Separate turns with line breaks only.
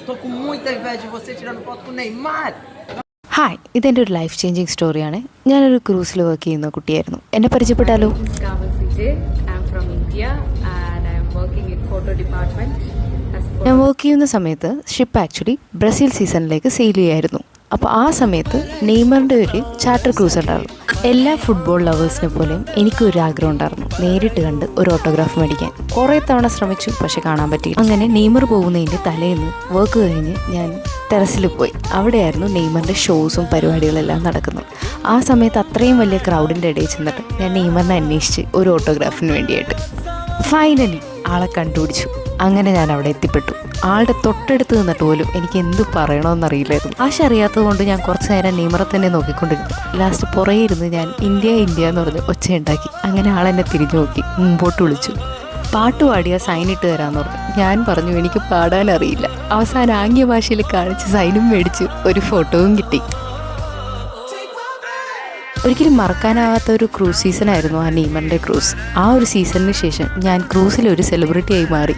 Tô com muita inveja de você tirando foto com o Neymar.
Hi, ഇതെൻ്റെ ഒരു life changing സ്റ്റോറിയാണ്. ഞാനൊരു ക്രൂസിൽ work ചെയ്യുന്ന കുട്ടിയായിരുന്നു. എന്നെ പരിചയപ്പെട്ടാലോ? ഞാൻ വർക്ക് ചെയ്യുന്ന സമയത്ത് ഷിപ്പ് ആക്ച്വലി ബ്രസീൽ സീസണിലേക്ക് സെയിൽ ചെയ്യായിരുന്നു. അപ്പോൾ ആ സമയത്ത് നെയ്മറിൻ്റെ ഒരു ചാർട്ടർ ക്രൂസ് ഉണ്ടായിരുന്നു. എല്ലാ ഫുട്ബോൾ ലവേഴ്സിനെ പോലെയും എനിക്കൊരു ആഗ്രഹം ഉണ്ടായിരുന്നു നേരിട്ട് കണ്ട് ഒരു ഓട്ടോഗ്രാഫ് മേടിക്കാൻ. കുറേ തവണ ശ്രമിച്ചു, പക്ഷെ കാണാൻ പറ്റിയില്ല. അങ്ങനെ നെയ്മർ പോകുന്നതിൻ്റെ തലേന്ന് വർക്ക് കഴിഞ്ഞ് ഞാൻ ടെറസിൽ പോയി. അവിടെയായിരുന്നു നെയ്മറിൻ്റെ ഷോസും പരിപാടികളെല്ലാം നടക്കുന്നത്. ആ സമയത്ത് അത്രയും വലിയ ക്രൗഡിൻ്റെ ഇടയിൽ ചെന്നിട്ട് ഞാൻ നെയ്മറിനെ അന്വേഷിച്ച് ഒരു ഓട്ടോഗ്രാഫിന് വേണ്ടിയിട്ട് ഫൈനലി ആളെ കണ്ടുപിടിച്ചു. അങ്ങനെ ഞാൻ അവിടെ എത്തിപ്പെട്ടു. ആളുടെ തൊട്ടടുത്ത് നിന്നിട്ട് പോലും എനിക്ക് എന്ത് പറയണമെന്നറിയില്ലായിരുന്നു. ആശ അറിയാത്തത് കൊണ്ട് ഞാൻ കുറച്ച് നേരം നെയ്മറെ തന്നെ നോക്കിക്കൊണ്ടിരുന്നു. ലാസ്റ്റ് പുറകെ ഇരുന്ന് ഞാൻ ഇന്ത്യ ഇന്ത്യ എന്ന് പറഞ്ഞ് ഒച്ചയുണ്ടാക്കി. അങ്ങനെ ആളെന്നെ തിരിഞ്ഞു നോക്കി മുമ്പോട്ട് വിളിച്ചു. പാട്ട് പാടിയാൽ സൈൻ ഇട്ട് തരാമെന്ന് പറഞ്ഞു. ഞാൻ പറഞ്ഞു എനിക്ക് പാടാനറിയില്ല. അവസാനം ആംഗ്യ ഭാഷയിൽ കാണിച്ച് സൈനും മേടിച്ച് ഒരു ഫോട്ടോയും കിട്ടി. ഒരിക്കലും മറക്കാനാവാത്ത ഒരു ക്രൂസ് സീസണായിരുന്നു ആ നെയ്മറിൻ്റെ ക്രൂസ്. ആ ഒരു സീസണിന് ശേഷം ഞാൻ ക്രൂസിലൊരു സെലിബ്രിറ്റിയായി മാറി.